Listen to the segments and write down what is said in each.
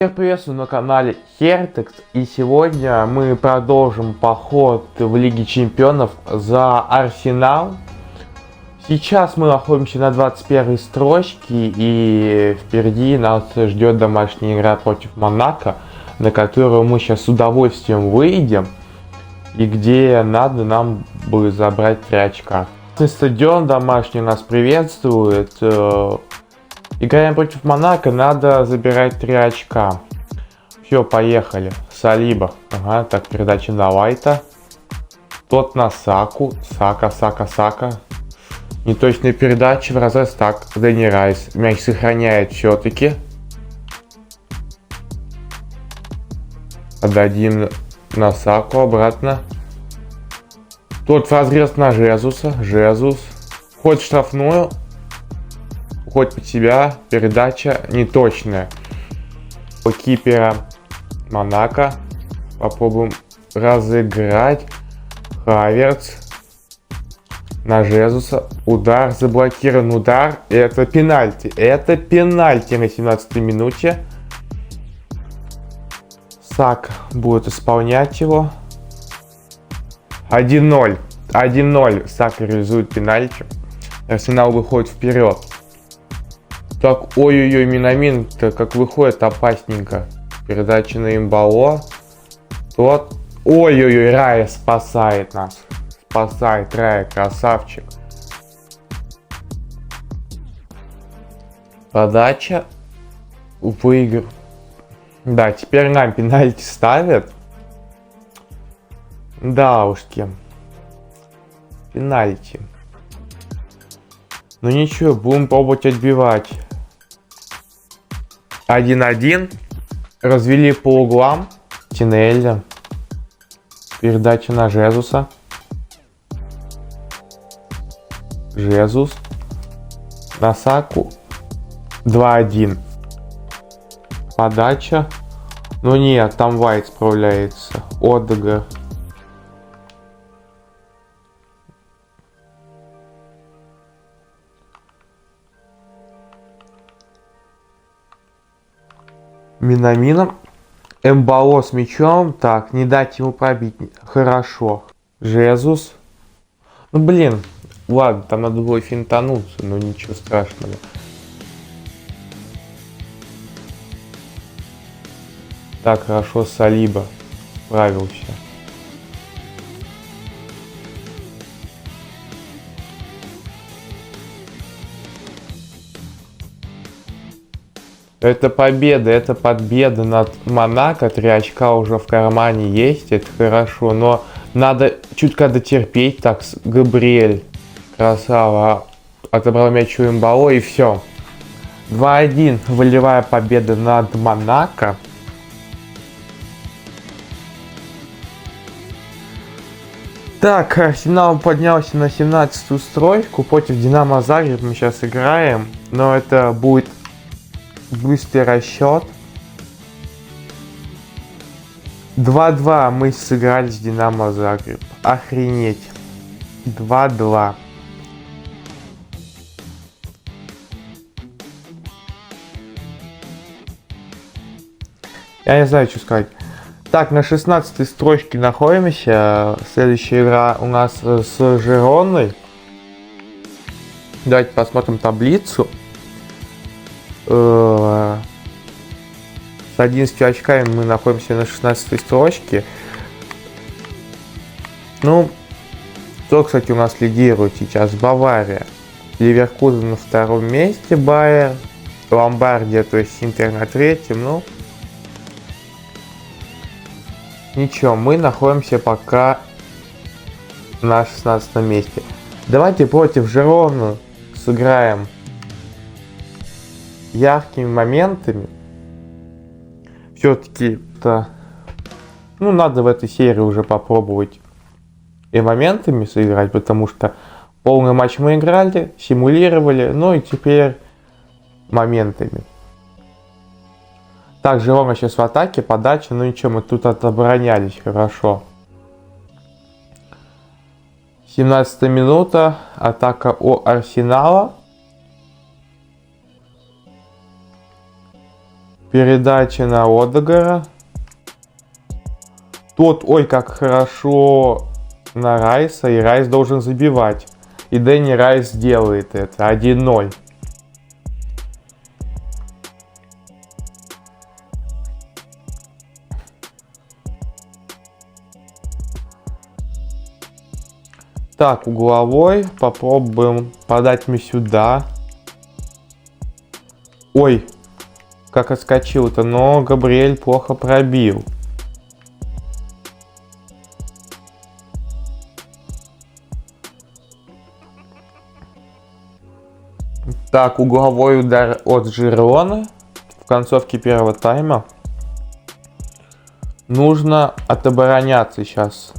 Всех приветствую на канале Хертекс, и сегодня мы продолжим поход в Лиге Чемпионов за Арсенал. Сейчас мы находимся на 21 строчке, и впереди нас ждет домашняя игра против Монако, на которую мы сейчас с удовольствием выйдем, и где надо нам бы забрать 3 очка. Стадион домашний нас приветствует. Играем против Монако, надо забирать 3 очка. Все, поехали. Салиба. Ага, так, передача на Лайта. Тот на Саку. Сака. Неточная передача в разрез. Так, Дэнни Райс. Мяч сохраняет все-таки. Отдадим на Саку обратно. Тот в разрез на Жезуса. Жезус. Вход в штрафную. Уходит под себя, передача неточная. У кипера Монако. Попробуем разыграть. Хаверц на Жезуса. Удар, заблокирован удар. Это пенальти. Это пенальти на 17-й минуте. Сак будет исполнять его. 1-0. 1-0. Сак реализует пенальти. Арсенал выходит вперед. Так, ой-ой-ой, Минамин-то как выходит опасненько. Передача на Имбало. Тот. Ой-ой-ой, Рая спасает нас. Спасает Рая, красавчик. Подача. Выиграл. Да, теперь нам пенальти ставят. Да уж, кем. Пенальти. Ну ничего, будем пробовать отбивать. 1-1. Развели по углам. Тинелли. Передача на Жезуса. Жезус. На Саку. 2-1. Подача. Ну нет, там Вайт справляется. Одегар. Минамином. Эмбало с мячом. Так, не дать ему пробить. Хорошо. Жезус. Ну блин. Ладно, там надо было финтануться, но ничего страшного. Так, хорошо, Салиба справился. Это победа над Монако, 3 очка уже в кармане есть, это хорошо, но надо чутка дотерпеть. Так, Габриэль, красава, отобрал мяч у Имбало и все. 2-1, волевая победа над Монако. Так, Арсенал поднялся на 17-ю строчку, против Динамо Загреб мы сейчас играем, но это будет быстрый расчет. 2-2 мы сыграли с Динамо Загреб. Охренеть. 2-2. Я не знаю, что сказать. Так, на 16-й строчке находимся. Следующая игра у нас с Жироной. Давайте посмотрим таблицу. С 11 очками мы находимся на 16 строчке. Ну, кто, кстати, у нас лидирует сейчас? Бавария. Ливеркузен на 2-м месте, Байер. Ломбардия, то есть Интер на 3-м. Ну, ничего, мы находимся пока на 16 месте. Давайте против Жироны сыграем яркими моментами. Все-таки это, ну, надо в этой серии уже попробовать и моментами сыграть, потому что полный матч мы играли, симулировали, ну и теперь моментами. Так, Жирона сейчас в атаке, подача, ну ничего, мы тут отоборонялись хорошо. 17 минута, атака у Арсенала. Передача на Одегора. Тот, ой, как хорошо на Райса, и Райс должен забивать. И Дэнни Райс делает это. 1-0. Так, угловой. Попробуем подать мне сюда. Ой, как отскочил-то, но Габриэль плохо пробил. Так, угловой удар от Жирона в концовке первого тайма. Нужно отобороняться сейчас.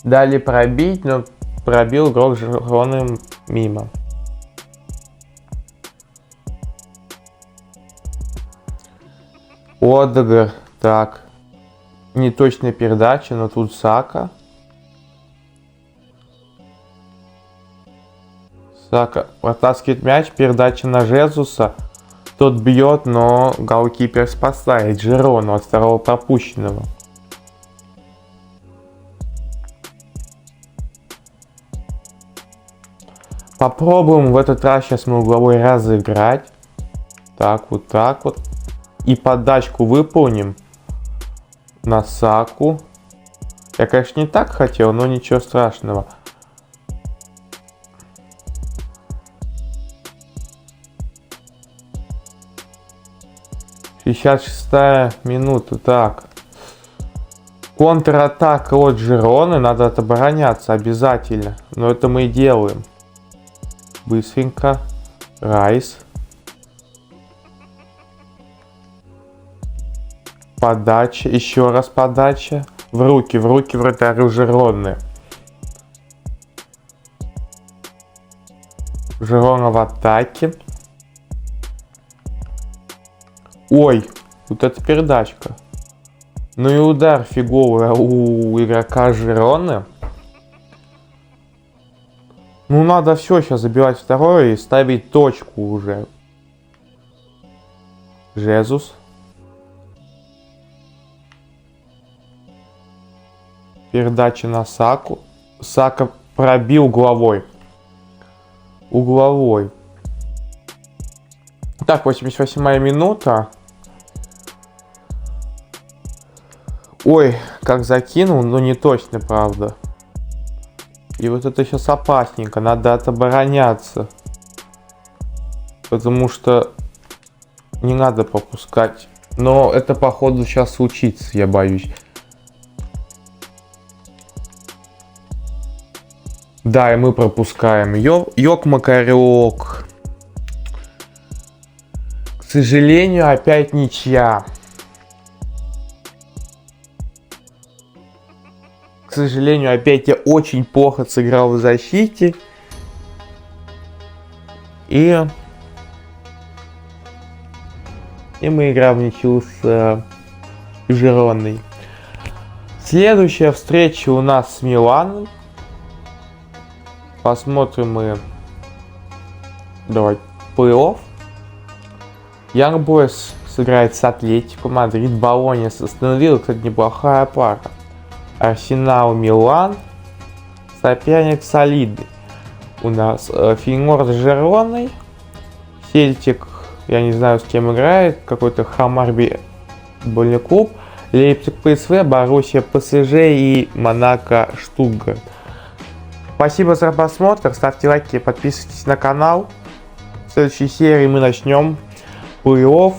Дали пробить, но пробил игрок Жирона мимо. Одегор, так. Неточная передача, но тут Сака. Сака протаскивает мяч, передача на Жезуса. Тот бьет, но голкипер спасает Жирону от второго пропущенного. Попробуем в этот раз сейчас мы угловой разыграть. Так, вот так вот. И подачку выполним на Саку. Я, конечно, не так хотел, но ничего страшного. Сейчас 6-я минута. Так. Контратака от Жироны. Надо отобороняться обязательно. Но это мы и делаем. Быстренько. Райс. Подача. Еще раз подача. В руки вратарю Жироны. Жирона в атаке. Ой, вот эта передачка. Ну и удар фиговый у игрока Жироны. Ну надо все сейчас забивать второе и ставить точку уже. Жезус. Передача на Саку. Сака пробил угловой. Угловой. Так, 88-я минута. Ой, как закинул, но не точно, правда. И вот это сейчас опасненько. Надо отобороняться. Потому что не надо пропускать. Но это, походу, сейчас случится, я боюсь. Да, и мы пропускаем. Ёк-макарёк. К сожалению, опять ничья. К сожалению, опять я очень плохо сыграл в защите. И мы играем в ничью с Жироной. Следующая встреча у нас с Миланом. Посмотрим мы. Давай, плей-офф. Young Boys сыграет с Атлетико Мадрид. Болонья с Астон Виллой. Кстати, неплохая пара. Арсенал, Милан. Соперник солидный. У нас Фейнорд с Жироной. Сельтик, я не знаю, с кем играет. Какой-то Хамарби футбольный клуб. Лейпциг ПСВ, Боруссия ПСЖ и Монако Штутгарт. Спасибо за просмотр. Ставьте лайки, подписывайтесь на канал. В следующей серии мы начнем плей-офф